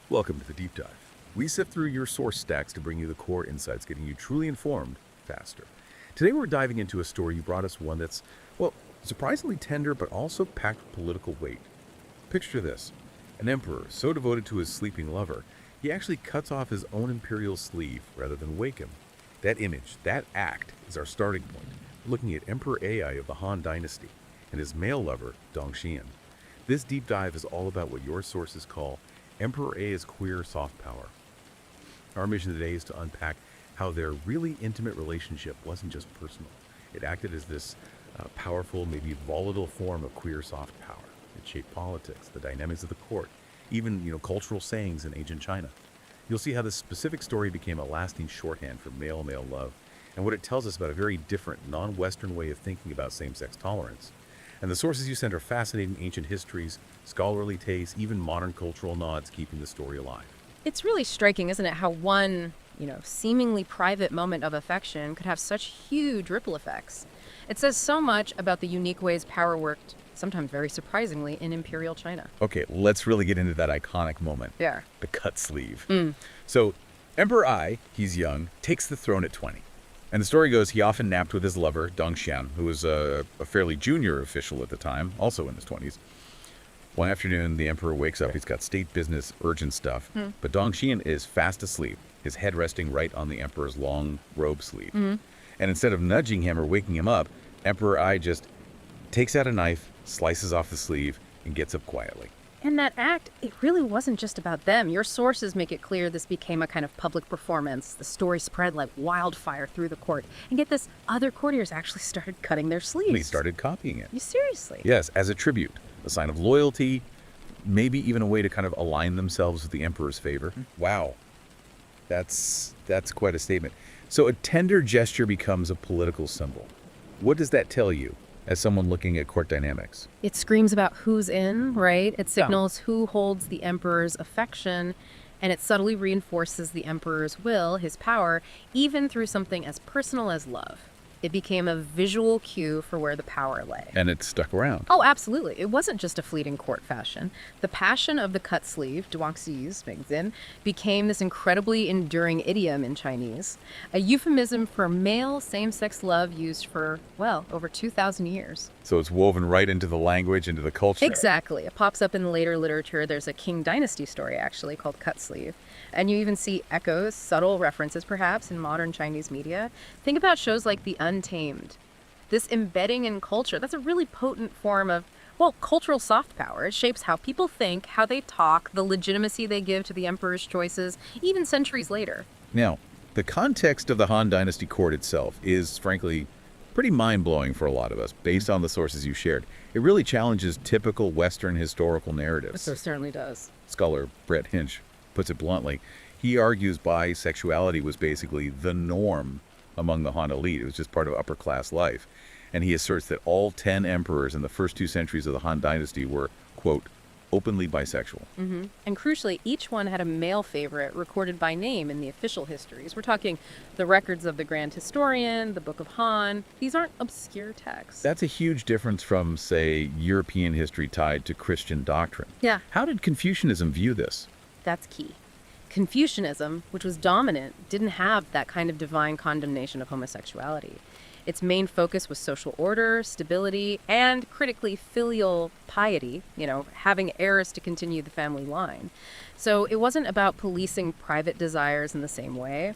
Welcome to the Deep Dive. We sift through your source stacks to bring you the core insights, getting you truly informed faster. Today we're diving into a story you brought us, one that's, well, surprisingly tender but also packed with political weight. Picture this: an emperor so devoted to his sleeping lover, he actually cuts off his own imperial sleeve rather than wake him. That image, that act, is our starting point, looking at Emperor Ai of the Han Dynasty and his male lover, Dong Xian. This deep dive is all about what your sources call Emperor Ai's queer soft power. Our mission today is to unpack how their really intimate relationship wasn't just personal. It acted as this powerful, maybe volatile form of queer soft power. It shaped politics, the dynamics of the court, even cultural sayings in ancient China. You'll see how this specific story became a lasting shorthand for male-male love, and what it tells us about a very different, non-Western way of thinking about same-sex tolerance. And the sources you sent are fascinating ancient histories, scholarly tastes, even modern cultural nods keeping the story alive. It's really striking, isn't it, how one, seemingly private moment of affection could have such huge ripple effects. It says so much about the unique ways power worked, sometimes very surprisingly, in imperial China. Okay, let's really get into that iconic moment. Yeah. The cut sleeve. So, Emperor Ai, he's young, takes the throne at 20. And the story goes he often napped with his lover, Dong Xian, who was a fairly junior official at the time, also in his 20s. One afternoon, the emperor wakes up. He's got state business, urgent stuff. But Dong Xian is fast asleep, his head resting right on the emperor's long robe sleeve. And instead of nudging him or waking him up, Emperor Ai just takes out a knife, slices off the sleeve, and gets up quietly. And that act, it really wasn't just about them. Your sources make it clear this became a kind of public performance. The story spread like wildfire through the court. And get this, other courtiers actually started cutting their sleeves. And he started copying it. You seriously? Yes, as a tribute, a sign of loyalty, maybe even a way to kind of align themselves with the emperor's favor. Wow. That's quite a statement. So a tender gesture becomes a political symbol. What does that tell you as someone looking at court dynamics? It screams about who's in, right? It signals who holds the emperor's affection, and it subtly reinforces the emperor's will, his power, even through something as personal as love. It became a visual cue for where the power lay. And it stuck around. Oh, absolutely. It wasn't just a fleeting court fashion. The passion of the cut sleeve, became this incredibly enduring idiom in Chinese, a euphemism for male same-sex love used for, over 2,000 years. So it's woven right into the language, into the culture. Exactly. It pops up in later literature. There's a Qing Dynasty story, actually, called Cut Sleeve. And you even see echoes, subtle references, perhaps, in modern Chinese media. Think about shows like The Untamed. This embedding in culture, that's a really potent form of, cultural soft power. It shapes how people think, how they talk, the legitimacy they give to the emperor's choices, even centuries later. Now, the context of the Han Dynasty court itself is, frankly, pretty mind-blowing for a lot of us, based on the sources you shared. It really challenges typical Western historical narratives. So it certainly does. Scholar Brett Hinch puts it bluntly. He argues bisexuality was basically the norm among the Han elite. It was just part of upper-class life. And he asserts that all 10 emperors in the first 2 centuries of the Han Dynasty were, quote, openly bisexual. And crucially, each one had a male favorite recorded by name in the official histories. We're talking the records of the Grand Historian, the Book of Han. These aren't obscure texts. That's a huge difference from, say, European history tied to Christian doctrine. Yeah. How did Confucianism view this? That's key. Confucianism, which was dominant, didn't have that kind of divine condemnation of homosexuality. Its main focus was social order, stability, and critically filial piety, having heirs to continue the family line. So it wasn't about policing private desires in the same way.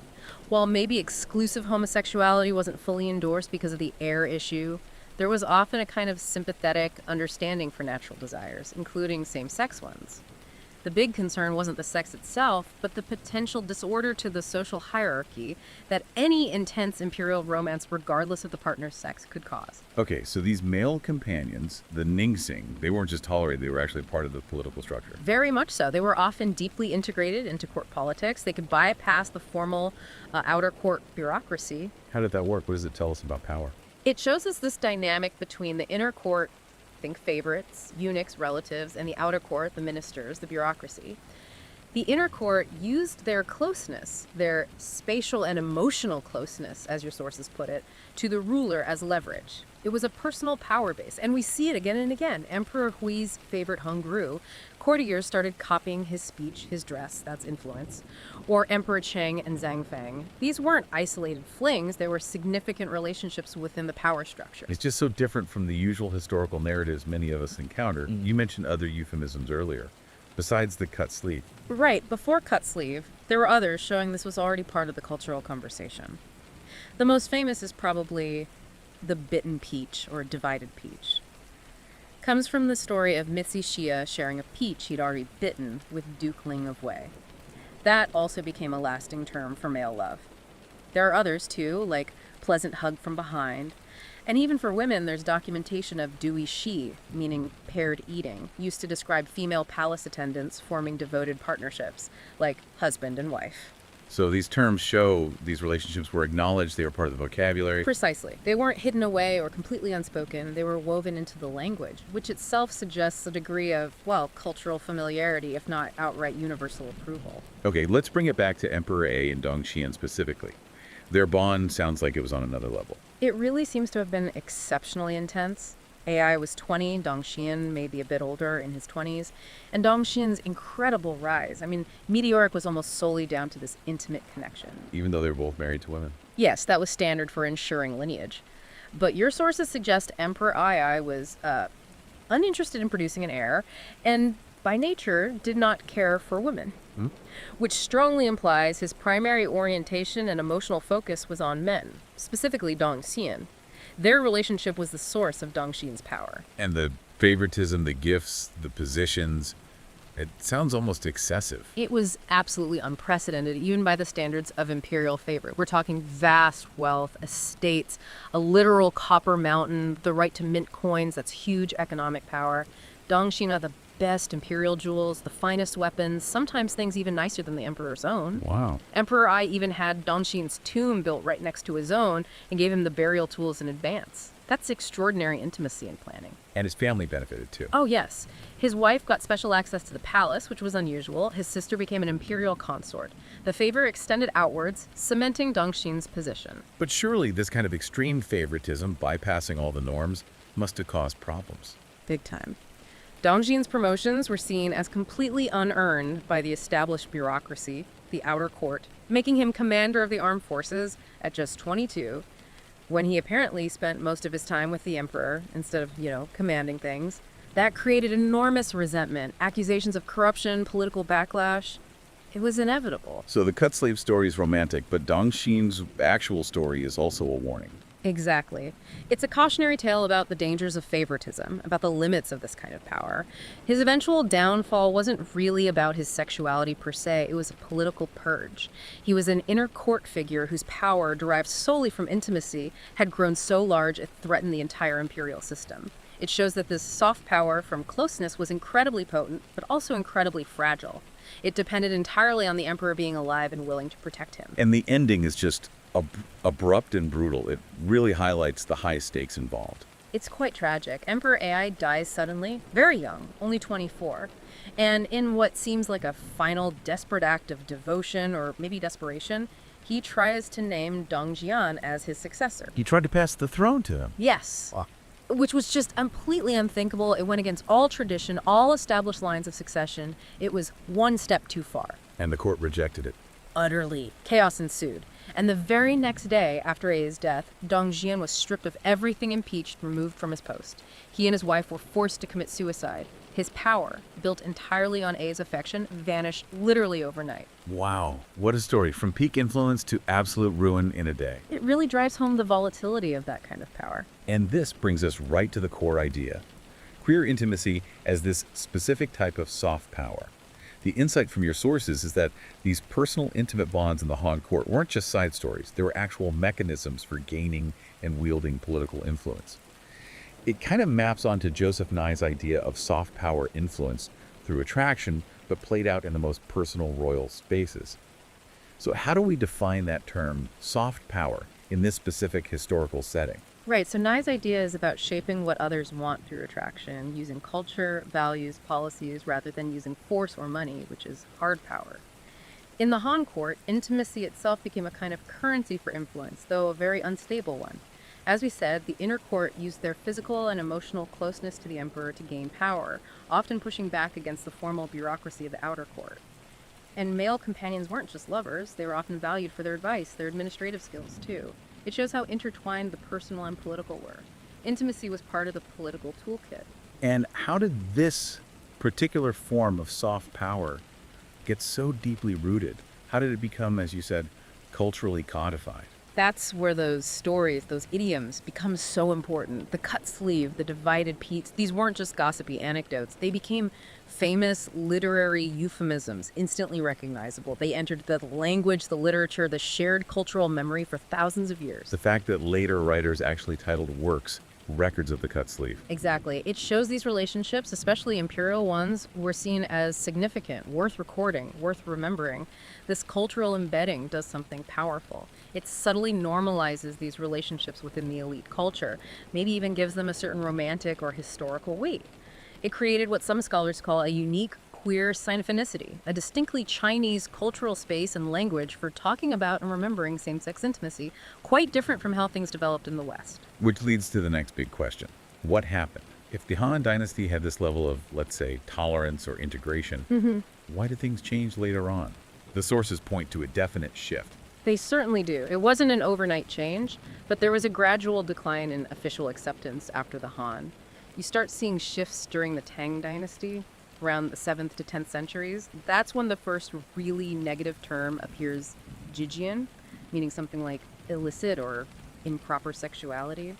While maybe exclusive homosexuality wasn't fully endorsed because of the heir issue, there was often a kind of sympathetic understanding for natural desires, including same-sex ones. The big concern wasn't the sex itself, but the potential disorder to the social hierarchy that any intense imperial romance, regardless of the partner's sex, could cause. Okay, so these male companions, the Ningsing, they weren't just tolerated, they were actually part of the political structure. Very much so. They were often deeply integrated into court politics. They could bypass the formal outer court bureaucracy. How did that work? What does it tell us about power? It shows us this dynamic between the inner court, think favorites, eunuchs, relatives, and the outer court, the ministers, the bureaucracy. The inner court used their closeness, their spatial and emotional closeness, as your sources put it, to the ruler as leverage. It was a personal power base, and we see it again and again. Emperor Hui's favorite hung grew. Courtiers started copying his speech, his dress, that's influence. Or Emperor Cheng and Zhang Fang. These weren't isolated flings, they were significant relationships within the power structure. It's just so different from the usual historical narratives many of us encounter. You mentioned other euphemisms earlier, besides the cut sleeve. Right, before cut sleeve, there were others showing this was already part of the cultural conversation. The most famous is probably the bitten peach or divided peach. Comes from the story of Mitzi Xia sharing a peach he'd already bitten with Duke Ling of Wei. That also became a lasting term for male love. There are others too, like pleasant hug from behind. And even for women, there's documentation of dewy shi, meaning paired eating, used to describe female palace attendants forming devoted partnerships, like husband and wife. So these terms show these relationships were acknowledged, they were part of the vocabulary. Precisely. They weren't hidden away or completely unspoken. They were woven into the language, which itself suggests a degree of, well, cultural familiarity, if not outright universal approval. Okay, let's bring it back to Emperor A and Dong Xian specifically. Their bond sounds like it was on another level. It really seems to have been exceptionally intense. AI was 20, Dong Xian maybe a bit older, in his 20s, and Dong Xian's incredible rise. I mean, meteoric was almost solely down to this intimate connection. Even though they were both married to women. Yes, that was standard for ensuring lineage. But your sources suggest Emperor Ai was uninterested in producing an heir, and by nature did not care for women, which strongly implies his primary orientation and emotional focus was on men, specifically Dong Xian. Their relationship was the source of Dong Xian's power. And the favoritism, the gifts, the positions, it sounds almost excessive. It was absolutely unprecedented, even by the standards of imperial favor. We're talking vast wealth, estates, a literal copper mountain, the right to mint coins, that's huge economic power. Dong Xian had the best imperial jewels, the finest weapons, sometimes things even nicer than the emperor's own. Wow. Emperor Ai even had Dong Xian's tomb built right next to his own and gave him the burial tools in advance. That's extraordinary intimacy and planning. And his family benefited too. Oh, yes. His wife got special access to the palace, which was unusual. His sister became an imperial consort. The favor extended outwards, cementing Dong Xian's position. But surely this kind of extreme favoritism, bypassing all the norms, must have caused problems. Big time. Dong Xian's promotions were seen as completely unearned by the established bureaucracy, the outer court, making him commander of the armed forces at just 22, when he apparently spent most of his time with the emperor instead of, commanding things. That created enormous resentment, accusations of corruption, political backlash. It was inevitable. So the cut sleeve story is romantic, but Dong Xian's actual story is also a warning. Exactly. It's a cautionary tale about the dangers of favoritism, about the limits of this kind of power. His eventual downfall wasn't really about his sexuality per se, it was a political purge. He was an inner court figure whose power, derived solely from intimacy, had grown so large it threatened the entire imperial system. It shows that this soft power from closeness was incredibly potent, but also incredibly fragile. It depended entirely on the emperor being alive and willing to protect him. And the ending is just abrupt and brutal. It really highlights the high stakes involved. It's quite tragic. Emperor Ai dies suddenly, very young, only 24. And in what seems like a final desperate act of devotion or maybe desperation, he tries to name Dong Xian as his successor. He tried to pass the throne to him. Yes. Which was just completely unthinkable. It went against all tradition, all established lines of succession. It was one step too far. And the court rejected it. Utterly. Chaos ensued. And the very next day after Ai's death, Dong Xian was stripped of everything impeached, removed from his post. He and his wife were forced to commit suicide. His power, built entirely on Ai's affection, vanished literally overnight. Wow. What a story. From peak influence to absolute ruin in a day. It really drives home the volatility of that kind of power. And this brings us right to the core idea. Queer intimacy as this specific type of soft power. The insight from your sources is that these personal, intimate bonds in the Han court weren't just side stories. They were actual mechanisms for gaining and wielding political influence. It kind of maps onto Joseph Nye's idea of soft power influence through attraction, but played out in the most personal royal spaces. So how do we define that term, soft power, in this specific historical setting? Right, so Nye's idea is about shaping what others want through attraction, using culture, values, policies, rather than using force or money, which is hard power. In the Han court, intimacy itself became a kind of currency for influence, though a very unstable one. As we said, the inner court used their physical and emotional closeness to the emperor to gain power, often pushing back against the formal bureaucracy of the outer court. And male companions weren't just lovers, they were often valued for their advice, their administrative skills, too. It shows how intertwined the personal and political were. Intimacy was part of the political toolkit. And how did this particular form of soft power get so deeply rooted? How did it become, as you said, culturally codified? That's where those stories, those idioms, become so important. The cut sleeve, the divided peats, these weren't just gossipy anecdotes. They became famous literary euphemisms, instantly recognizable. They entered the language, the literature, the shared cultural memory for thousands of years. The fact that later writers actually titled works records of the cut sleeve. Exactly. It shows these relationships, especially imperial ones, were seen as significant, worth recording, worth remembering. This cultural embedding does something powerful. It subtly normalizes these relationships within the elite culture, maybe even gives them a certain romantic or historical weight. It created what some scholars call a unique queer sinophonicity, a distinctly Chinese cultural space and language for talking about and remembering same-sex intimacy, quite different from how things developed in the West. Which leads to the next big question. What happened? If the Han Dynasty had this level of, let's say, tolerance or integration, why did things change later on? The sources point to a definite shift. They certainly do. It wasn't an overnight change, but there was a gradual decline in official acceptance after the Han. You start seeing shifts during the Tang Dynasty, around the 7th to 10th centuries. That's when the first really negative term appears, jijian, meaning something like illicit or improper sexuality.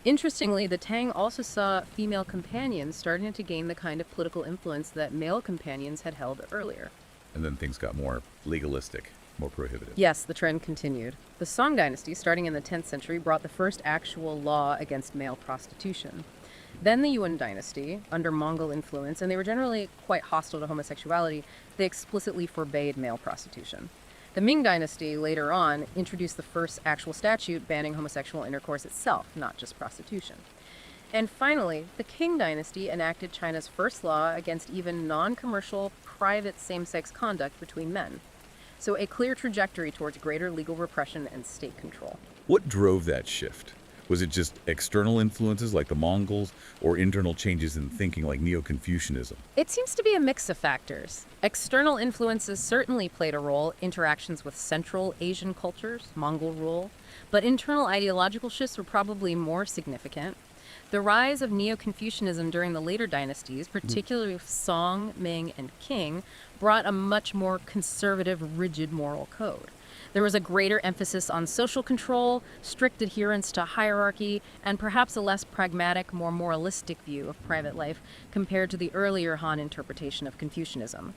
Interestingly, the Tang also saw female companions starting to gain the kind of political influence that male companions had held earlier. And then things got more legalistic, more prohibitive. Yes, the trend continued. The Song Dynasty, starting in the 10th century, brought the first actual law against male prostitution. Then the Yuan Dynasty, under Mongol influence, and they were generally quite hostile to homosexuality, they explicitly forbade male prostitution. The Ming Dynasty, later on, introduced the first actual statute banning homosexual intercourse itself, not just prostitution. And finally, the Qing Dynasty enacted China's first law against even non-commercial, private same-sex conduct between men. So a clear trajectory towards greater legal repression and state control. What drove that shift? Was it just external influences like the Mongols or internal changes in thinking like Neo-Confucianism? It seems to be a mix of factors. External influences certainly played a role, interactions with Central Asian cultures, Mongol rule, but internal ideological shifts were probably more significant. The rise of Neo-Confucianism during the later dynasties, particularly Song, Ming, and Qing, brought a much more conservative, rigid moral code. There was a greater emphasis on social control, strict adherence to hierarchy, and perhaps a less pragmatic, more moralistic view of private life compared to the earlier Han interpretation of Confucianism.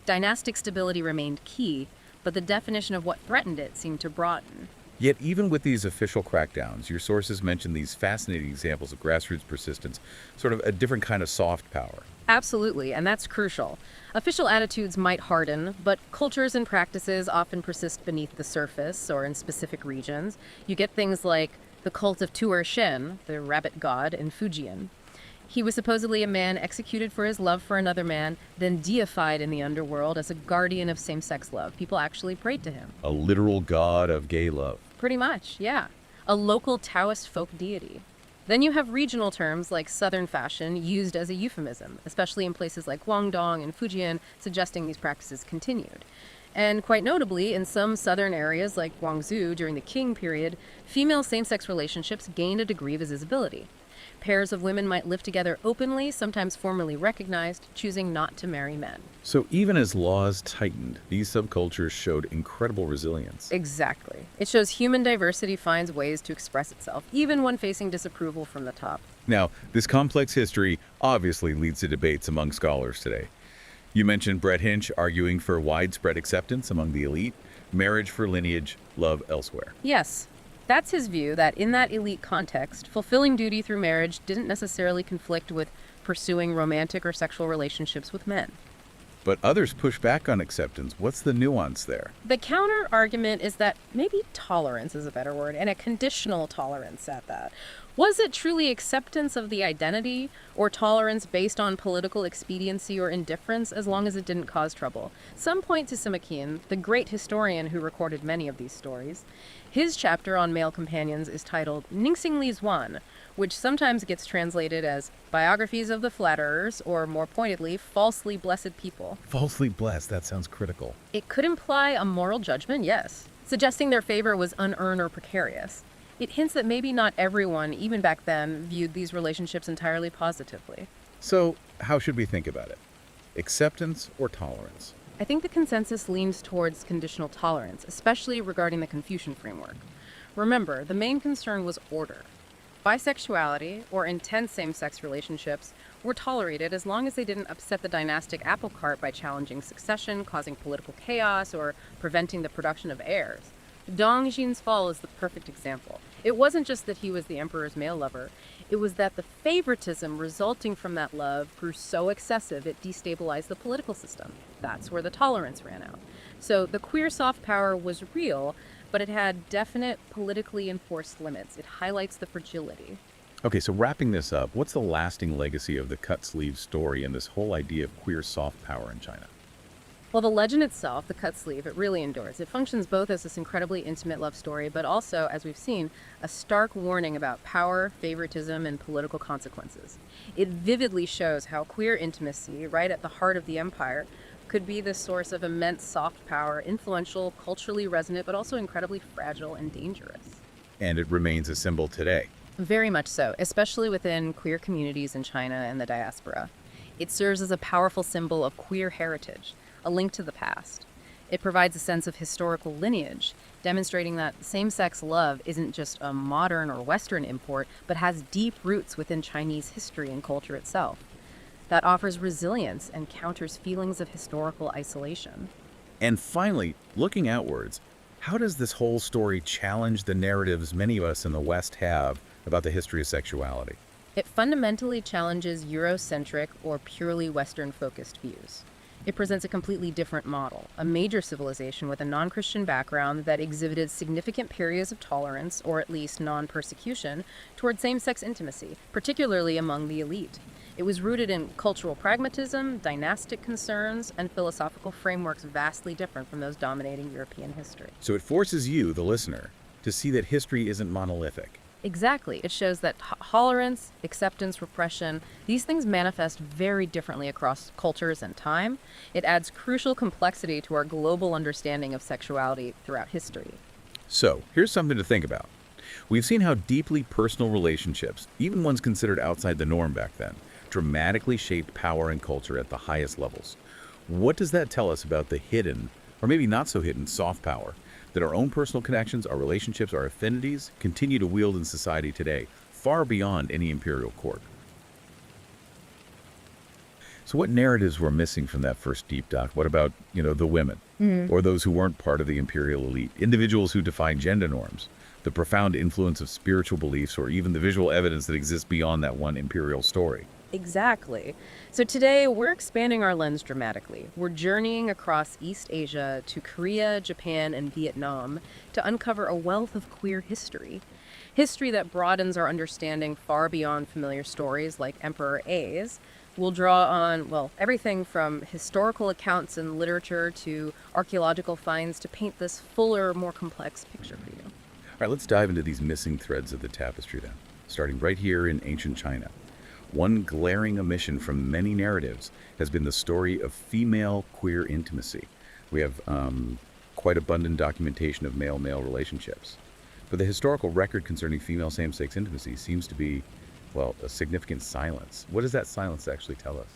Dynastic stability remained key, but the definition of what threatened it seemed to broaden. Yet even with these official crackdowns, your sources mention these fascinating examples of grassroots persistence, sort of a different kind of soft power. Absolutely, and that's crucial. Official attitudes might harden, but cultures and practices often persist beneath the surface or in specific regions. You get things like the cult of Tuer Shen, the rabbit god in Fujian. He was supposedly a man executed for his love for another man, then deified in the underworld as a guardian of same-sex love. People actually prayed to him. A literal god of gay love. Pretty much, yeah. A local Taoist folk deity. Then you have regional terms like Southern fashion used as a euphemism, especially in places like Guangdong and Fujian, suggesting these practices continued. And quite notably, in some southern areas like Guangzhou during the Qing period, female same-sex relationships gained a degree of visibility. Pairs of women might live together openly, sometimes formally recognized, choosing not to marry men. So even as laws tightened, these subcultures showed incredible resilience. Exactly. It shows human diversity finds ways to express itself, even when facing disapproval from the top. Now, this complex history obviously leads to debates among scholars today. You mentioned Brett Hinch arguing for widespread acceptance among the elite, marriage for lineage, love elsewhere. Yes. That's his view that in that elite context, fulfilling duty through marriage didn't necessarily conflict with pursuing romantic or sexual relationships with men. But others push back on acceptance. What's the nuance there? The counter argument is that maybe tolerance is a better word, and a conditional tolerance at that. Was it truly acceptance of the identity or tolerance based on political expediency or indifference as long as it didn't cause trouble? Some point to Sima Qian, the great historian who recorded many of these stories. His chapter on male companions is titled Ningxing Li Zuan, which sometimes gets translated as Biographies of the Flatterers, or more pointedly, Falsely Blessed People. Falsely blessed, that sounds critical. It could imply a moral judgment, yes, suggesting their favor was unearned or precarious. It hints that maybe not everyone, even back then, viewed these relationships entirely positively. So, how should we think about it? Acceptance or tolerance? I think the consensus leans towards conditional tolerance, especially regarding the Confucian framework. Remember, the main concern was order. Bisexuality, or intense same-sex relationships, were tolerated as long as they didn't upset the dynastic apple cart by challenging succession, causing political chaos, or preventing the production of heirs. Dong Xian's fall is the perfect example. It wasn't just that he was the emperor's male lover, it was that the favoritism resulting from that love grew so excessive it destabilized the political system. That's where the tolerance ran out. So the queer soft power was real, but it had definite politically enforced limits. It highlights the fragility. Okay, so wrapping this up, what's the lasting legacy of the cut sleeve story and this whole idea of queer soft power in China? Well, the legend itself, the cut sleeve, it really endures. It functions both as this incredibly intimate love story, but also, as we've seen, a stark warning about power, favoritism, and political consequences. It vividly shows how queer intimacy, right at the heart of the empire, could be the source of immense soft power, influential, culturally resonant, but also incredibly fragile and dangerous. And it remains a symbol today. Very much so, especially within queer communities in China and the diaspora. It serves as a powerful symbol of queer heritage, a link to the past. It provides a sense of historical lineage, demonstrating that same-sex love isn't just a modern or Western import, but has deep roots within Chinese history and culture itself. That offers resilience and counters feelings of historical isolation. And finally, looking outwards, how does this whole story challenge the narratives many of us in the West have about the history of sexuality? It fundamentally challenges Eurocentric or purely Western-focused views. It presents a completely different model, a major civilization with a non-Christian background that exhibited significant periods of tolerance, or at least non-persecution, toward same-sex intimacy, particularly among the elite. It was rooted in cultural pragmatism, dynastic concerns, and philosophical frameworks vastly different from those dominating European history. So it forces you, the listener, to see that history isn't monolithic. Exactly. It shows that tolerance, acceptance, repression, these things manifest very differently across cultures and time. It adds crucial complexity to our global understanding of sexuality throughout history. So, here's something to think about. We've seen how deeply personal relationships, even ones considered outside the norm back then, dramatically shaped power and culture at the highest levels. What does that tell us about the hidden, or maybe not so hidden, soft power that our own personal connections, our relationships, our affinities continue to wield in society today, far beyond any imperial court? So what narratives were missing from that first deep dive? What about, the women, or those who weren't part of the imperial elite, individuals who define gender norms, the profound influence of spiritual beliefs, or even the visual evidence that exists beyond that one imperial story? Exactly. So today, we're expanding our lens dramatically. We're journeying across East Asia to Korea, Japan, and Vietnam to uncover a wealth of queer history. History that broadens our understanding far beyond familiar stories like Emperor A's. We'll draw on, everything from historical accounts and literature to archaeological finds to paint this fuller, more complex picture for you. All right, let's dive into these missing threads of the tapestry then, starting right here in ancient China. One glaring omission from many narratives has been the story of female queer intimacy. We have quite abundant documentation of male-male relationships. But the historical record concerning female same-sex intimacy seems to be, a significant silence. What does that silence actually tell us?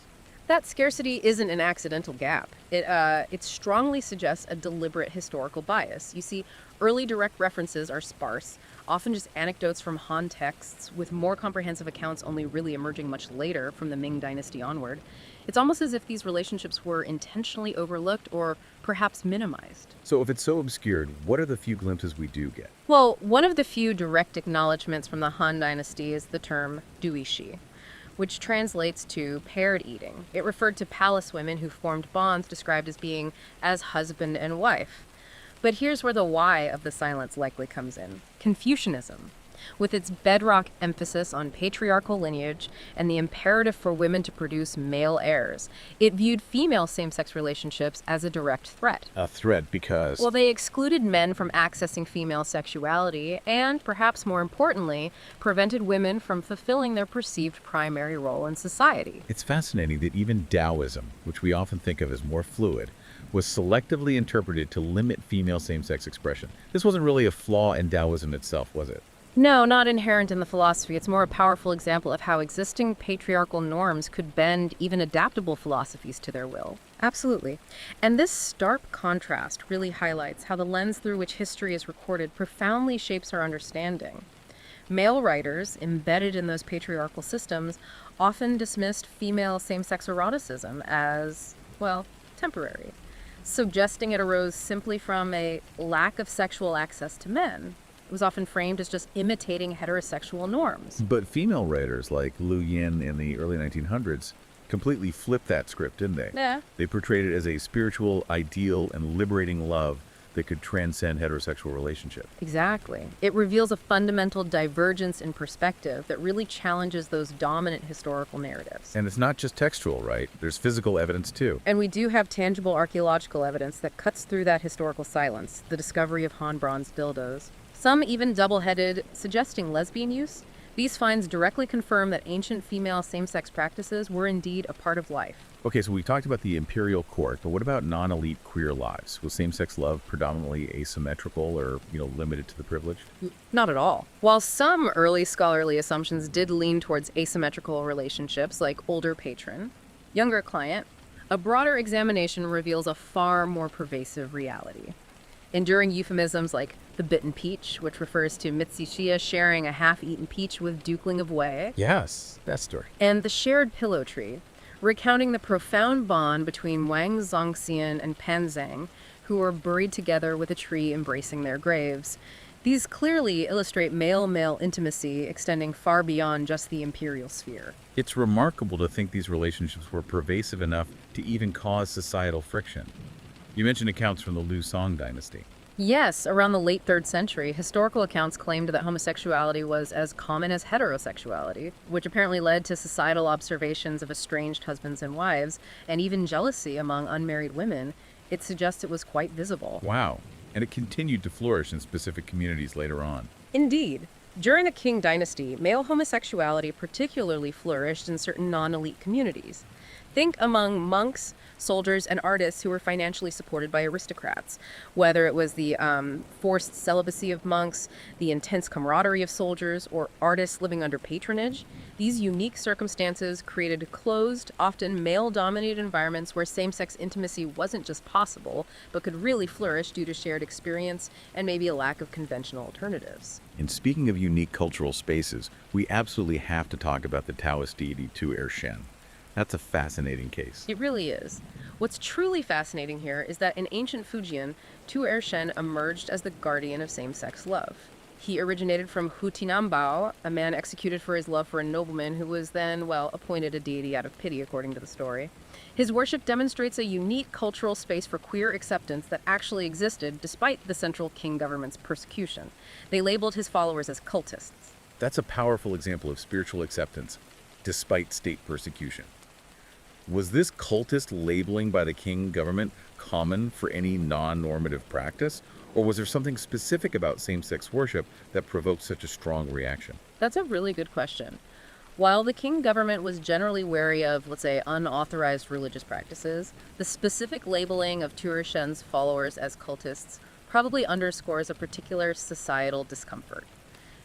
That scarcity isn't an accidental gap. It strongly suggests a deliberate historical bias. You see, early direct references are sparse, often just anecdotes from Han texts, with more comprehensive accounts only really emerging much later from the Ming Dynasty onward. It's almost as if these relationships were intentionally overlooked or perhaps minimized. So if it's so obscured, what are the few glimpses we do get? Well, one of the few direct acknowledgments from the Han Dynasty is the term duishi, which translates to paired eating. It referred to palace women who formed bonds described as being as husband and wife. But here's where the why of the silence likely comes in. Confucianism. With its bedrock emphasis on patriarchal lineage and the imperative for women to produce male heirs, it viewed female same-sex relationships as a direct threat. A threat because... Well, they excluded men from accessing female sexuality and, perhaps more importantly, prevented women from fulfilling their perceived primary role in society. It's fascinating that even Taoism, which we often think of as more fluid, was selectively interpreted to limit female same-sex expression. This wasn't really a flaw in Taoism itself, was it? No, not inherent in the philosophy. It's more a powerful example of how existing patriarchal norms could bend even adaptable philosophies to their will. Absolutely. And this stark contrast really highlights how the lens through which history is recorded profoundly shapes our understanding. Male writers, embedded in those patriarchal systems, often dismissed female same-sex eroticism as, well, temporary, suggesting it arose simply from a lack of sexual access to men. It was often framed as just imitating heterosexual norms. But female writers like Lu Yin in the early 1900s completely flipped that script, didn't they? Yeah. They portrayed it as a spiritual, ideal, and liberating love that could transcend heterosexual relationship. Exactly. It reveals a fundamental divergence in perspective that really challenges those dominant historical narratives. And it's not just textual, right? There's physical evidence too. And we do have tangible archaeological evidence that cuts through that historical silence, the discovery of Han bronze dildos. Some even double-headed, suggesting lesbian use. These finds directly confirm that ancient female same-sex practices were indeed a part of life. Okay, so we talked about the imperial court, but what about non-elite queer lives? Was same-sex love predominantly asymmetrical or, limited to the privileged? Not at all. While some early scholarly assumptions did lean towards asymmetrical relationships like older patron, younger client, a broader examination reveals a far more pervasive reality. Enduring euphemisms like the bitten peach, which refers to Mitzi Xia sharing a half-eaten peach with Dukeling of Wei. Yes, that story. And the shared pillow tree, recounting the profound bond between Wang Zongxian and Pan Zhang, who were buried together with a tree embracing their graves. These clearly illustrate male-male intimacy extending far beyond just the imperial sphere. It's remarkable to think these relationships were pervasive enough to even cause societal friction. You mentioned accounts from the Liu Song dynasty. Yes, around the late 3rd century, historical accounts claimed that homosexuality was as common as heterosexuality, which apparently led to societal observations of estranged husbands and wives, and even jealousy among unmarried women. It suggests it was quite visible. Wow. And it continued to flourish in specific communities later on. Indeed. During the Qing dynasty, male homosexuality particularly flourished in certain non-elite communities. Think among monks, soldiers, and artists who were financially supported by aristocrats, whether it was the forced celibacy of monks, the intense camaraderie of soldiers, or artists living under patronage. These unique circumstances created closed, often male-dominated environments where same-sex intimacy wasn't just possible, but could really flourish due to shared experience and maybe a lack of conventional alternatives. And speaking of unique cultural spaces, we absolutely have to talk about the Taoist deity Tu Shen. That's a fascinating case. It really is. What's truly fascinating here is that in ancient Fujian, Tu Shen emerged as the guardian of same-sex love. He originated from Hu Tinanbao, a man executed for his love for a nobleman who was then, appointed a deity out of pity, according to the story. His worship demonstrates a unique cultural space for queer acceptance that actually existed despite the central Qing government's persecution. They labeled his followers as cultists. That's a powerful example of spiritual acceptance, despite state persecution. Was this cultist labeling by the Qing government common for any non-normative practice? Or was there something specific about same-sex worship that provoked such a strong reaction? That's a really good question. While the Qing government was generally wary of, let's say, unauthorized religious practices, the specific labeling of Tu Shen's followers as cultists probably underscores a particular societal discomfort,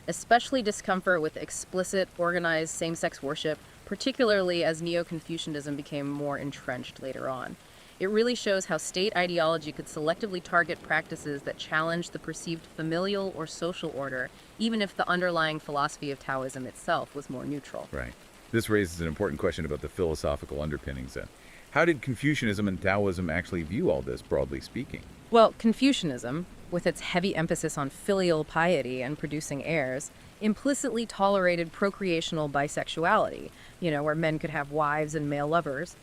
especially discomfort with explicit, organized same-sex worship, particularly as Neo-Confucianism became more entrenched later on. It really shows how state ideology could selectively target practices that challenge the perceived familial or social order, even if the underlying philosophy of Taoism itself was more neutral. Right. This raises an important question about the philosophical underpinnings then. How did Confucianism and Taoism actually view all this, broadly speaking? Well, Confucianism, with its heavy emphasis on filial piety and producing heirs, implicitly tolerated procreational bisexuality, where men could have wives and male lovers.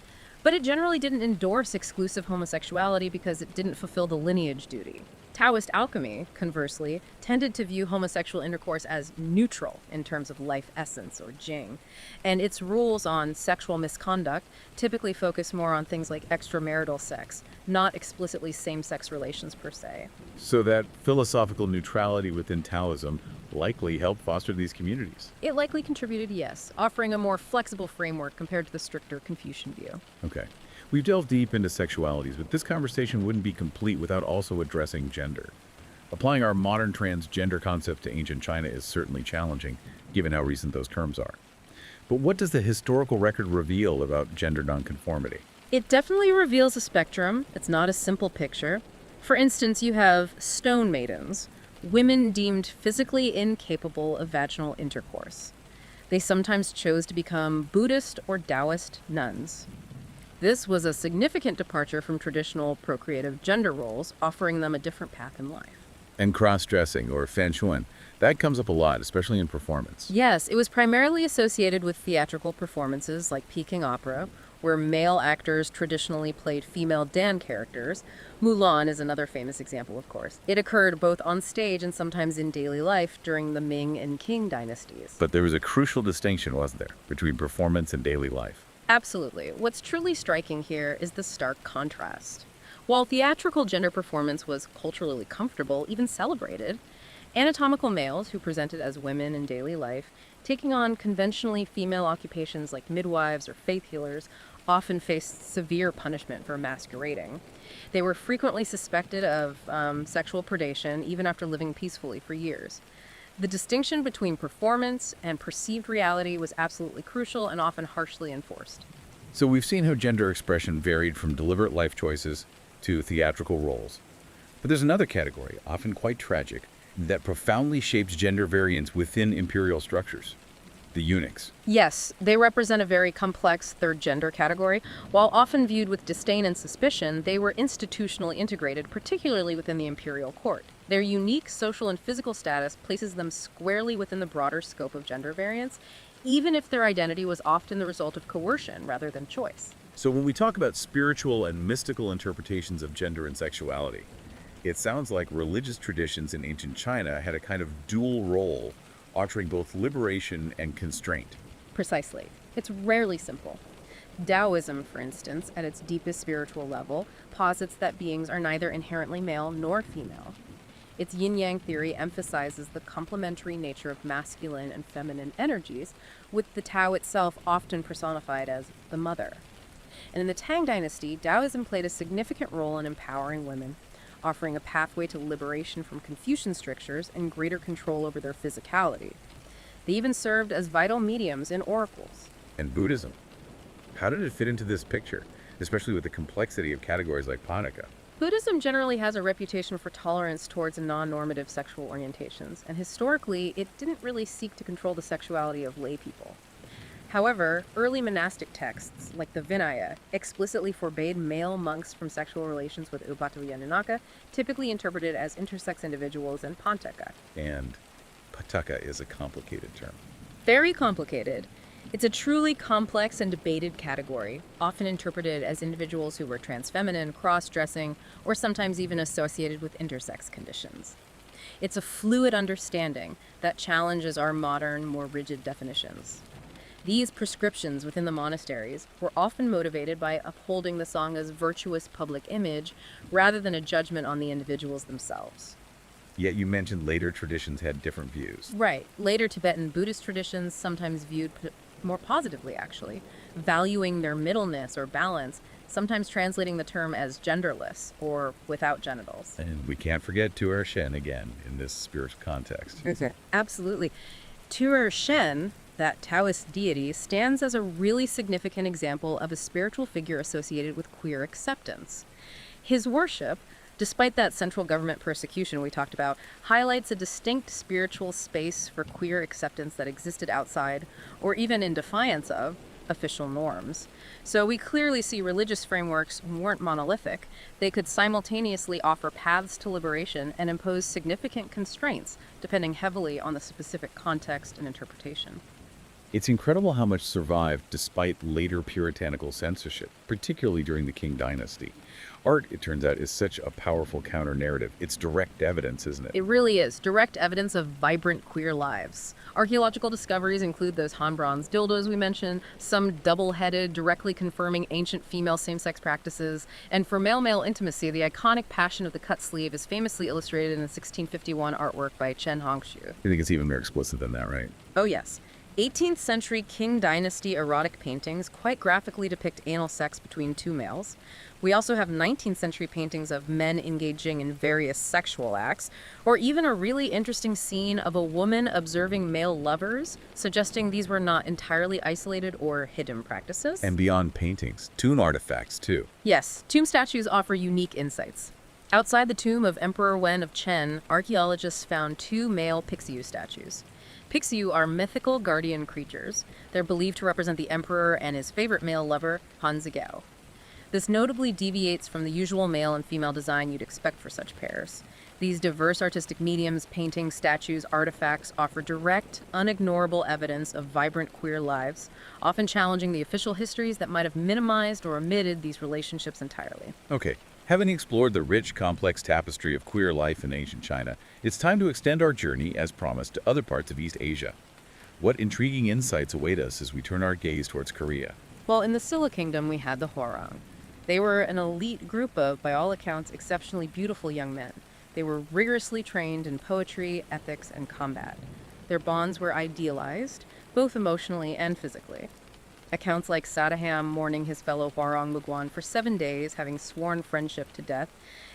But it generally didn't endorse exclusive homosexuality because it didn't fulfill the lineage duty. Taoist alchemy, conversely, tended to view homosexual intercourse as neutral in terms of life essence, or jing, and its rules on sexual misconduct typically focus more on things like extramarital sex, not explicitly same-sex relations per se. So that philosophical neutrality within Taoism likely helped foster these communities. It likely contributed, yes, offering a more flexible framework compared to the stricter Confucian view. Okay. We've delved deep into sexualities, but this conversation wouldn't be complete without also addressing gender. Applying our modern transgender concept to ancient China is certainly challenging, given how recent those terms are. But what does the historical record reveal about gender nonconformity? It definitely reveals a spectrum. It's not a simple picture. For instance, you have stone maidens, women deemed physically incapable of vaginal intercourse. They sometimes chose to become Buddhist or Taoist nuns. This was a significant departure from traditional procreative gender roles, offering them a different path in life. And cross-dressing, or fanshuan, that comes up a lot, especially in performance. Yes, it was primarily associated with theatrical performances like Peking opera, where male actors traditionally played female Dan characters. Mulan is another famous example, of course. It occurred both on stage and sometimes in daily life during the Ming and Qing dynasties. But there was a crucial distinction, wasn't there, between performance and daily life? Absolutely. What's truly striking here is the stark contrast. While theatrical gender performance was culturally comfortable, even celebrated, anatomical males who presented as women in daily life, taking on conventionally female occupations like midwives or faith healers, often faced severe punishment for masquerading. They were frequently suspected of sexual predation, even after living peacefully for years. The distinction between performance and perceived reality was absolutely crucial and often harshly enforced. So we've seen how gender expression varied from deliberate life choices to theatrical roles. But there's another category, often quite tragic, that profoundly shapes gender variance within imperial structures: the eunuchs. Yes, they represent a very complex third gender category. While often viewed with disdain and suspicion, they were institutionally integrated, particularly within the imperial court. Their unique social and physical status places them squarely within the broader scope of gender variance, even if their identity was often the result of coercion rather than choice. So when we talk about spiritual and mystical interpretations of gender and sexuality, it sounds like religious traditions in ancient China had a kind of dual role, offering both liberation and constraint. Precisely. It's rarely simple. Taoism, for instance, at its deepest spiritual level, posits that beings are neither inherently male nor female. Its yin-yang theory emphasizes the complementary nature of masculine and feminine energies, with the Tao itself often personified as the mother. And in the Tang Dynasty, Taoism played a significant role in empowering women, offering a pathway to liberation from Confucian strictures and greater control over their physicality. They even served as vital mediums in oracles. And Buddhism? How did it fit into this picture, especially with the complexity of categories like Panika? Buddhism generally has a reputation for tolerance towards non-normative sexual orientations, and historically, it didn't really seek to control the sexuality of lay people. However, early monastic texts, like the Vinaya, explicitly forbade male monks from sexual relations with Ubatayananaka, typically interpreted as intersex individuals, and Pantaka. And Pataka is a complicated term. Very complicated. It's a truly complex and debated category, often interpreted as individuals who were transfeminine, cross-dressing, or sometimes even associated with intersex conditions. It's a fluid understanding that challenges our modern, more rigid definitions. These prescriptions within the monasteries were often motivated by upholding the Sangha's virtuous public image rather than a judgment on the individuals themselves. Yet you mentioned later traditions had different views. Right. Later Tibetan Buddhist traditions sometimes viewed more positively, actually, valuing their middleness or balance, sometimes translating the term as genderless or without genitals. And we can't forget Tuer Shen again in this spiritual context. Okay. Absolutely. Tuer Shen, that Taoist deity, stands as a really significant example of a spiritual figure associated with queer acceptance. His worship, despite that central government persecution we talked about, highlights a distinct spiritual space for queer acceptance that existed outside, or even in defiance of, official norms. So we clearly see religious frameworks weren't monolithic. They could simultaneously offer paths to liberation and impose significant constraints, depending heavily on the specific context and interpretation. It's incredible how much survived despite later puritanical censorship, particularly during the Qing Dynasty. Art, it turns out, is such a powerful counter-narrative. It's direct evidence, isn't it? It really is direct evidence of vibrant queer lives. Archaeological discoveries include those Han bronze dildos we mentioned, some double-headed, directly confirming ancient female same-sex practices, and for male-male intimacy, the iconic Passion of the Cut Sleeve is famously illustrated in the 1651 artwork by Chen Hongxue. I think it's even more explicit than that, right? Oh yes. 18th century Qing Dynasty erotic paintings quite graphically depict anal sex between two males. We also have 19th century paintings of men engaging in various sexual acts, or even a really interesting scene of a woman observing male lovers, suggesting these were not entirely isolated or hidden practices. And beyond paintings, tomb artifacts, too. Yes, tomb statues offer unique insights. Outside the tomb of Emperor Wen of Chen, archaeologists found two male Pixiu statues. Pixiu are mythical guardian creatures. They're believed to represent the emperor and his favorite male lover, Han Zigao. This notably deviates from the usual male and female design you'd expect for such pairs. These diverse artistic mediums, paintings, statues, artifacts, offer direct, unignorable evidence of vibrant queer lives, often challenging the official histories that might have minimized or omitted these relationships entirely. Okay, having explored the rich, complex tapestry of queer life in ancient China, it's time to extend our journey, as promised, to other parts of East Asia. What intriguing insights await us as we turn our gaze towards Korea? Well, in the Silla Kingdom, we had the Hwarang. They were an elite group of, by all accounts, exceptionally beautiful young men. They were rigorously trained in poetry, ethics, and combat. Their bonds were idealized, both emotionally and physically. Accounts like Sadaham mourning his fellow Hwarang Mugwan for 7 days, having sworn friendship to death,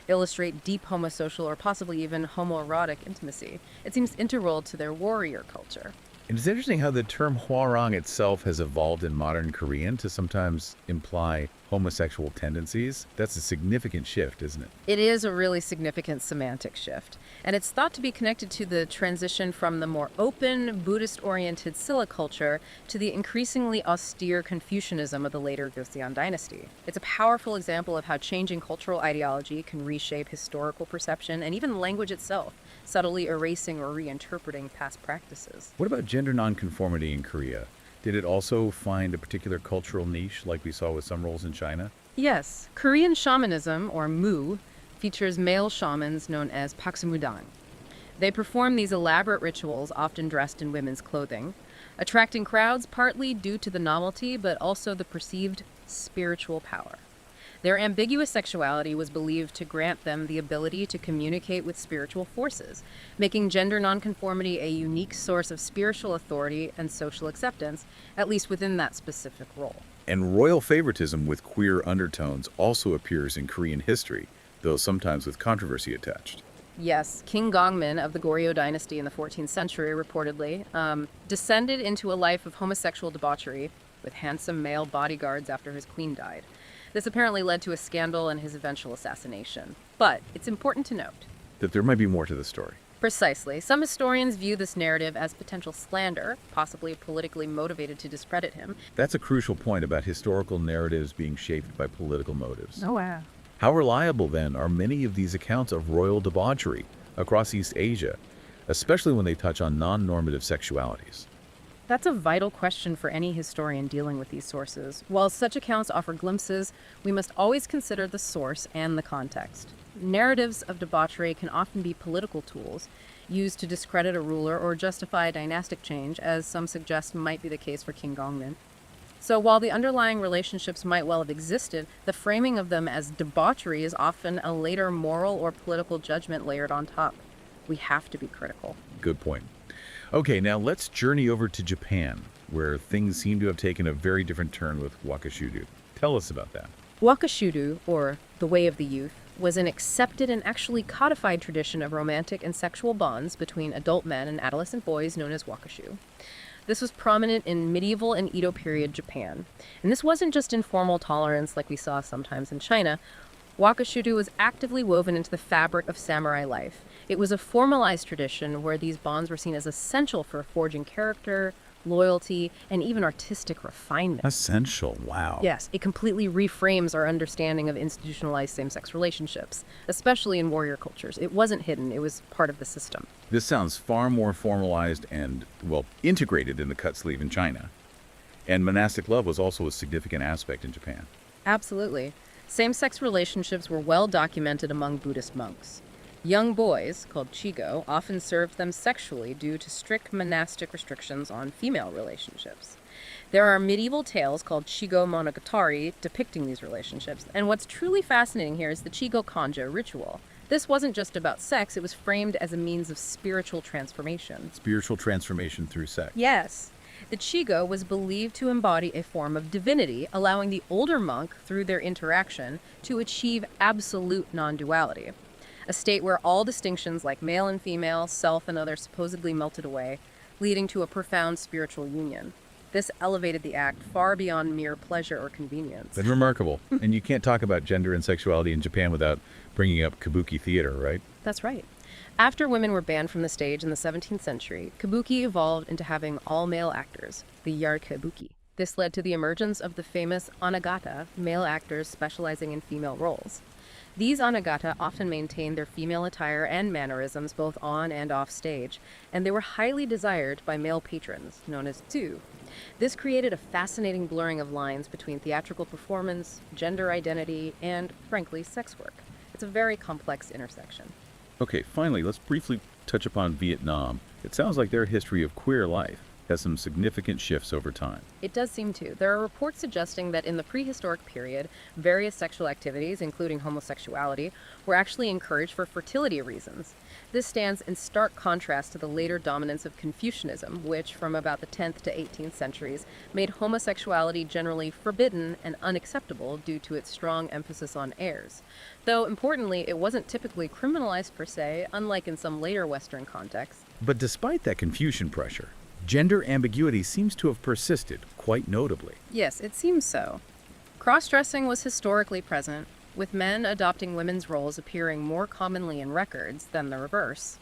illustrate deep homosocial or possibly even homoerotic intimacy. It seems integral to their warrior culture. And it's interesting how the term hwarang itself has evolved in modern Korean to sometimes imply homosexual tendencies. That's a significant shift, isn't it? It is a really significant semantic shift, and it's thought to be connected to the transition from the more open, Buddhist-oriented Silla culture to the increasingly austere Confucianism of the later Joseon dynasty. It's a powerful example of how changing cultural ideology can reshape historical perception and even language itself, subtly erasing or reinterpreting past practices. What about gender nonconformity in Korea? Did it also find a particular cultural niche like we saw with some roles in China? Yes, Korean shamanism, or Mu, features male shamans known as Paksumudang. They perform these elaborate rituals, often dressed in women's clothing, attracting crowds partly due to the novelty, but also the perceived spiritual power. Their ambiguous sexuality was believed to grant them the ability to communicate with spiritual forces, making gender nonconformity a unique source of spiritual authority and social acceptance, at least within that specific role. And royal favoritism with queer undertones also appears in Korean history, though sometimes with controversy attached. Yes, King Gongmin of the Goryeo dynasty in the 14th century reportedly descended into a life of homosexual debauchery with handsome male bodyguards after his queen died. This apparently led to a scandal and his eventual assassination. But it's important to note That there might be more to the story. precisely, some historians view this narrative as potential slander, possibly politically motivated to discredit him. That's a crucial point about historical narratives being shaped by political motives. Oh, wow. How reliable, then, are many of these accounts of royal debauchery across East Asia, especially when they touch on non-normative sexualities? That's a vital question for any historian dealing with these sources. While such accounts offer glimpses, we must always consider the source and the context. Narratives of debauchery can often be political tools, used to discredit a ruler or justify a dynastic change, as some suggest might be the case for King Gongmin. So while the underlying relationships might well have existed, the framing of them as debauchery is often a later moral or political judgment layered on top. We have to be critical. Good point. Okay, now let's journey over to Japan, where things seem to have taken a very different turn with wakashudu. Tell us about that. Wakashudu, or the Way of the Youth, was an accepted and actually codified tradition of romantic and sexual bonds between adult men and adolescent boys known as wakashu. This was prominent in medieval and Edo period Japan. And this wasn't just informal tolerance like we saw sometimes in China. Wakashudu was actively woven into the fabric of samurai life. It was a formalized tradition where these bonds were seen as essential for forging character, loyalty, and even artistic refinement. Essential. Wow. Yes, it completely reframes our understanding of institutionalized same-sex relationships, especially in warrior cultures. It wasn't hidden, it was part of the system. This sounds far more formalized and, well, integrated in the cut sleeve in China. And monastic love was also a significant aspect in Japan. Absolutely. Same-sex relationships were well documented among Buddhist monks. Young boys, called chigo, often served them sexually due to strict monastic restrictions on female relationships. There are medieval tales called chigo monogatari depicting these relationships, and what's truly fascinating here is the chigo kanja ritual. This wasn't just about sex, it was framed as a means of spiritual transformation. Spiritual transformation through sex. Yes. The chigo was believed to embody a form of divinity, allowing the older monk, through their interaction, to achieve absolute non-duality. A state where all distinctions like male and female, self and other supposedly melted away, leading to a profound spiritual union. This elevated the act far beyond mere pleasure or convenience. That's remarkable. And you can't talk about gender and sexuality in Japan without bringing up kabuki theater, right? That's right. After women were banned from the stage in the 17th century, kabuki evolved into having all-male actors, the yarikabuki. This led to the emergence of the famous anagata, male actors specializing in female roles. These anagata often maintained their female attire and mannerisms both on and off stage, and they were highly desired by male patrons, known as tsu. This created a fascinating blurring of lines between theatrical performance, gender identity, and, frankly, sex work. It's a very complex intersection. Okay, finally, let's briefly touch upon Vietnam. It sounds like their history of queer life has some significant shifts over time. It does seem to. There are reports suggesting that in the prehistoric period, various sexual activities, including homosexuality, were actually encouraged for fertility reasons. This stands in stark contrast to the later dominance of Confucianism, which, from about the 10th to 18th centuries, made homosexuality generally forbidden and unacceptable due to its strong emphasis on heirs. Though, importantly, it wasn't typically criminalized per se, unlike in some later Western contexts. But despite that Confucian pressure, gender ambiguity seems to have persisted quite notably. Yes, it seems so. Cross-dressing was historically present, with men adopting women's roles appearing more commonly in records than the reverse.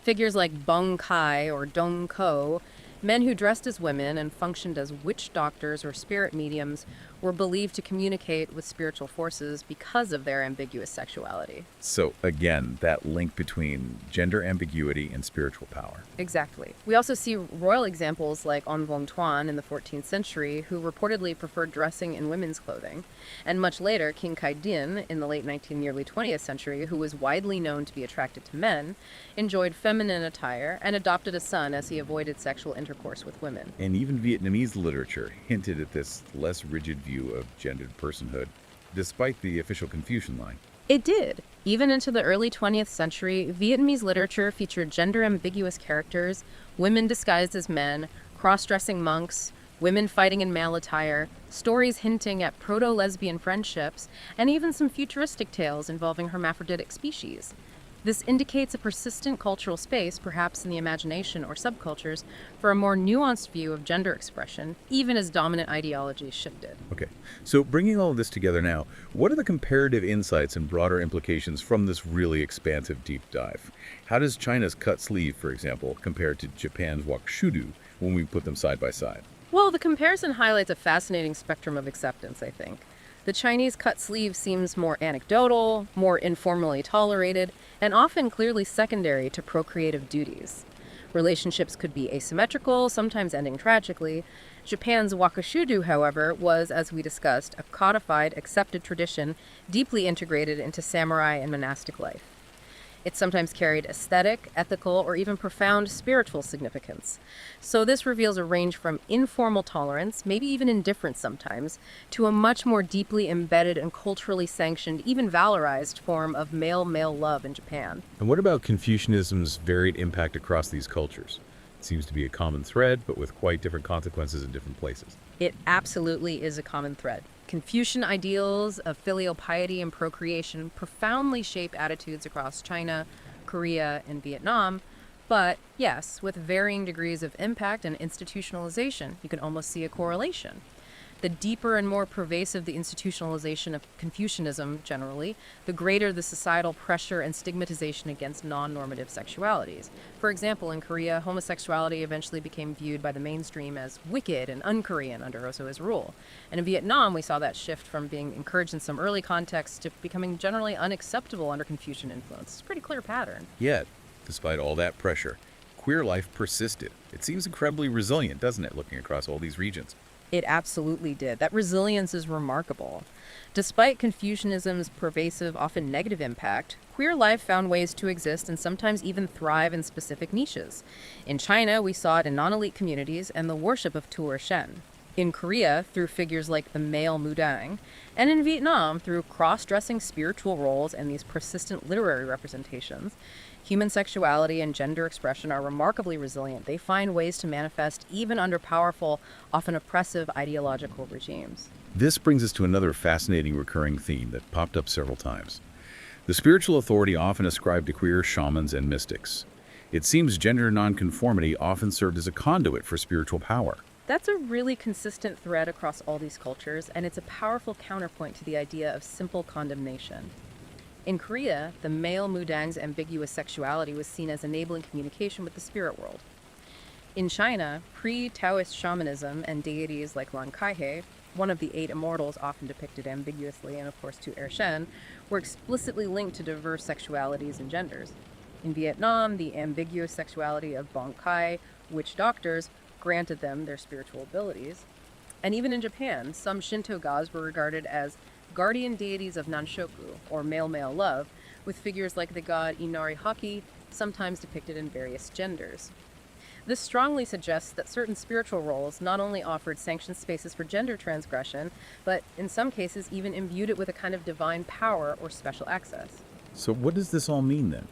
Figures like Bong Kai or Dong Ko, men who dressed as women and functioned as witch doctors or spirit mediums, were believed to communicate with spiritual forces because of their ambiguous sexuality. So again, that link between gender ambiguity and spiritual power. Exactly. We also see royal examples like On Vong Tuan in the 14th century, who reportedly preferred dressing in women's clothing, and much later King Kai Din in the late 19th, early 20th century, who was widely known to be attracted to men, enjoyed feminine attire and adopted a son as he avoided sexual intercourse with women. And even Vietnamese literature hinted at this less rigid view of gendered personhood, despite the official Confucian line. It did. Even into the early 20th century, Vietnamese literature featured gender-ambiguous characters, women disguised as men, cross-dressing monks, women fighting in male attire, stories hinting at proto-lesbian friendships, and even some futuristic tales involving hermaphroditic species. This indicates a persistent cultural space, perhaps in the imagination or subcultures, for a more nuanced view of gender expression, even as dominant ideologies shifted. Okay, so bringing all of this together now, what are the comparative insights and broader implications from this really expansive deep dive? How does China's cut sleeve, for example, compare to Japan's wakushudu when we put them side by side? Well, the comparison highlights a fascinating spectrum of acceptance, I think. The Chinese cut sleeve seems more anecdotal, more informally tolerated, and often clearly secondary to procreative duties. Relationships could be asymmetrical, sometimes ending tragically. Japan's wakushudu, however, was, as we discussed, a codified, accepted tradition deeply integrated into samurai and monastic life. It sometimes carried aesthetic, ethical, or even profound spiritual significance. So this reveals a range from informal tolerance, maybe even indifference sometimes, to a much more deeply embedded and culturally sanctioned, even valorized form of male-male love in Japan. And what about Confucianism's varied impact across these cultures? It seems to be a common thread, but with quite different consequences in different places. It absolutely is a common thread. Confucian ideals of filial piety and procreation profoundly shape attitudes across China, Korea, and Vietnam, but yes, with varying degrees of impact and institutionalization, you can almost see a correlation. The deeper and more pervasive the institutionalization of Confucianism generally, the greater the societal pressure and stigmatization against non-normative sexualities. For example, in Korea, homosexuality eventually became viewed by the mainstream as wicked and un-Korean under Oso's rule. And in Vietnam, we saw that shift from being encouraged in some early contexts to becoming generally unacceptable under Confucian influence. It's a pretty clear pattern. Yet, despite all that pressure, queer life persisted. It seems incredibly resilient, doesn't it, looking across all these regions? It absolutely did. That resilience is remarkable. Despite Confucianism's pervasive, often negative impact, queer life found ways to exist and sometimes even thrive in specific niches. In China, we saw it in non-elite communities and the worship of Tu Shen. In Korea, through figures like the male Mudang, and in Vietnam, through cross-dressing spiritual roles and these persistent literary representations. Human sexuality and gender expression are remarkably resilient. They find ways to manifest even under powerful, often oppressive ideological regimes. This brings us to another fascinating recurring theme that popped up several times. The spiritual authority often ascribed to queer shamans and mystics. It seems gender nonconformity often served as a conduit for spiritual power. That's a really consistent thread across all these cultures, and it's a powerful counterpoint to the idea of simple condemnation. In Korea, the male Mudang's ambiguous sexuality was seen as enabling communication with the spirit world. In China, pre-Taoist shamanism and deities like Lan Kaihe, one of the 8 immortals often depicted ambiguously, and of course Tu Shen, were explicitly linked to diverse sexualities and genders. In Vietnam, the ambiguous sexuality of Bong Kai, witch doctors, granted them their spiritual abilities. And even in Japan, some Shinto gods were regarded as guardian deities of Nanshoku, or male-male love, with figures like the god Inari Haki, sometimes depicted in various genders. This strongly suggests that certain spiritual roles not only offered sanctioned spaces for gender transgression, but in some cases even imbued it with a kind of divine power or special access. So what does this all mean then?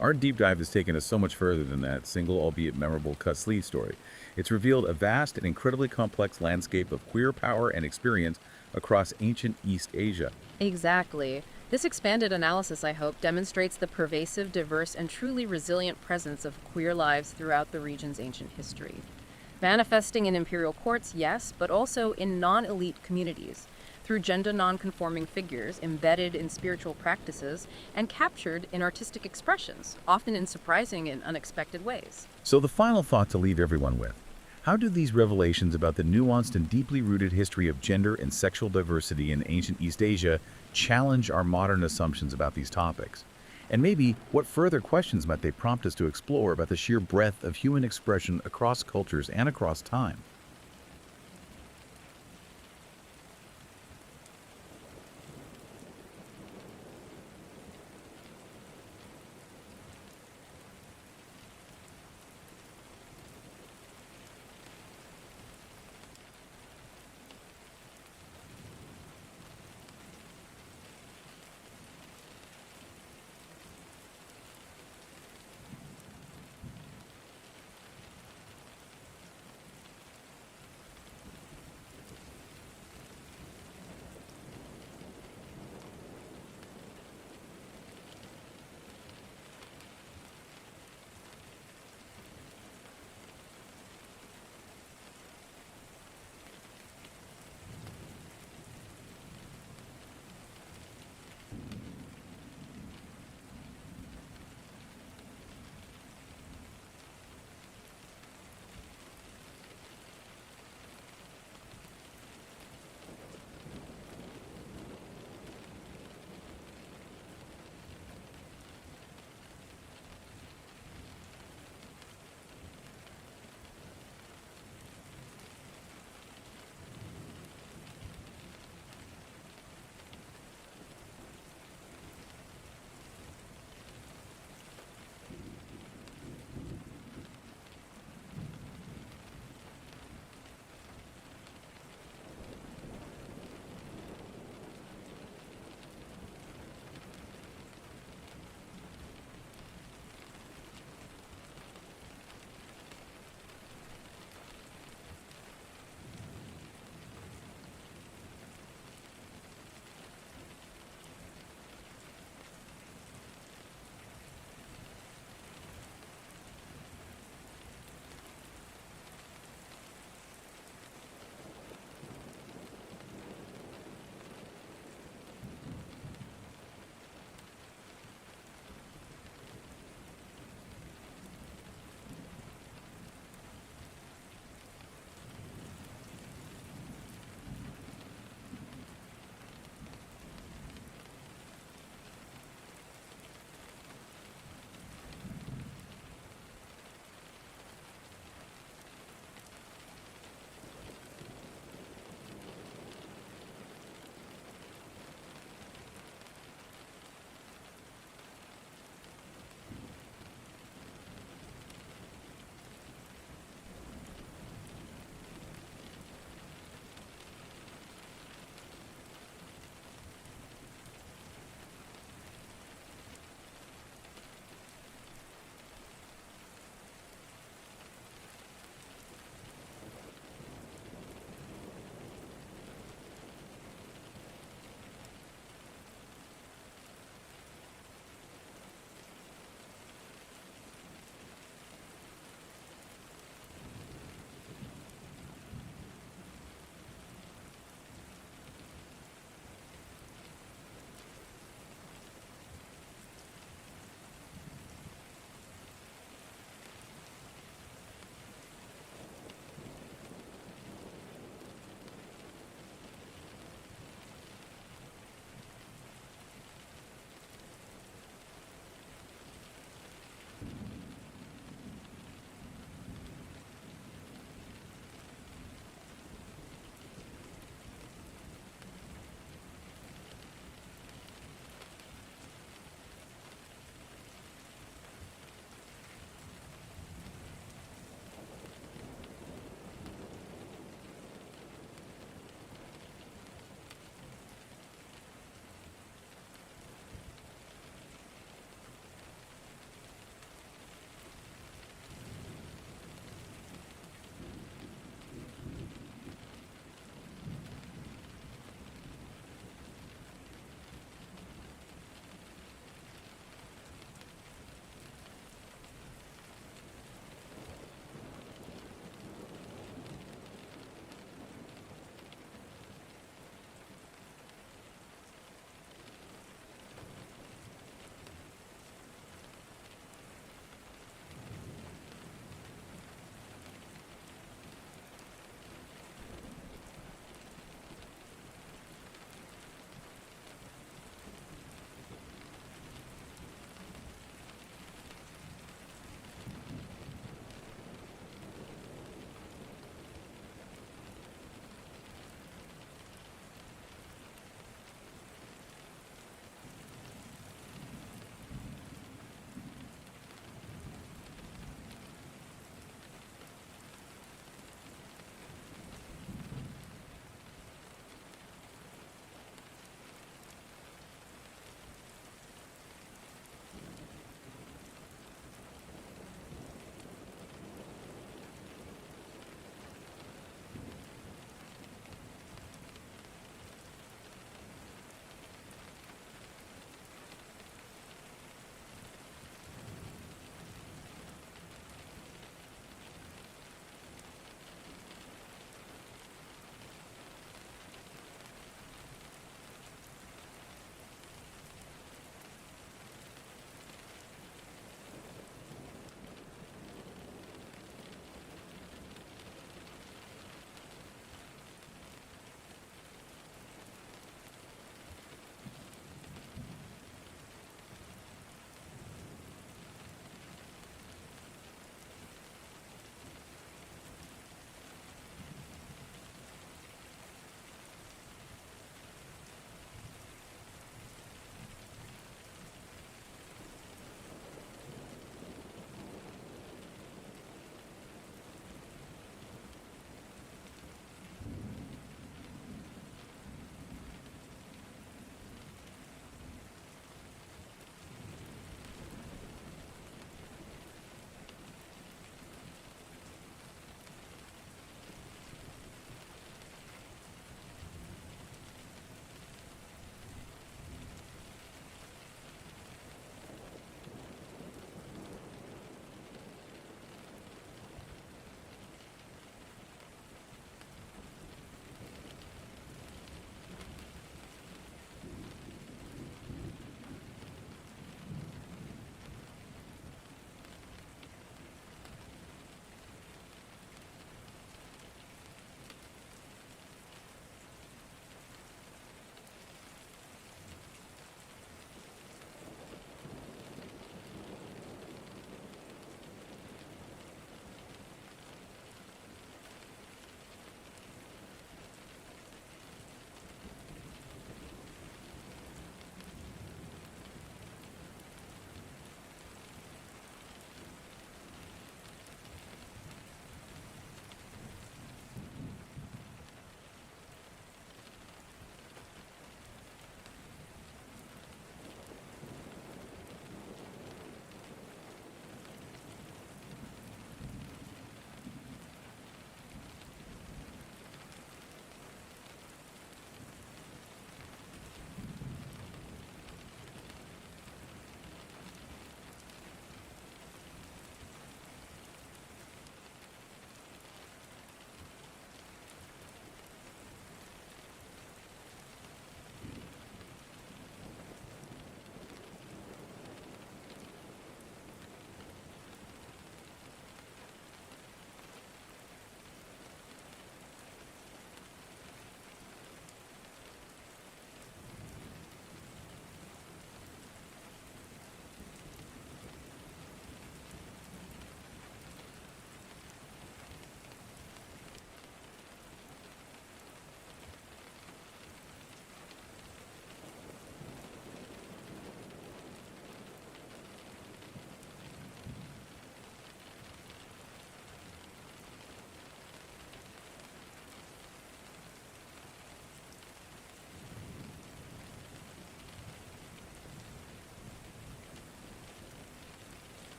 Our deep dive has taken us so much further than that single, albeit memorable, cut-sleeve story. It's revealed a vast and incredibly complex landscape of queer power and experience across ancient East Asia. Exactly. This expanded analysis, I hope, demonstrates the pervasive, diverse, and truly resilient presence of queer lives throughout the region's ancient history. Manifesting in imperial courts, yes, but also in non-elite communities, through gender non-conforming figures embedded in spiritual practices and captured in artistic expressions, often in surprising and unexpected ways. So the final thought to leave everyone with: how do these revelations about the nuanced and deeply rooted history of gender and sexual diversity in ancient East Asia challenge our modern assumptions about these topics? And maybe what further questions might they prompt us to explore about the sheer breadth of human expression across cultures and across time?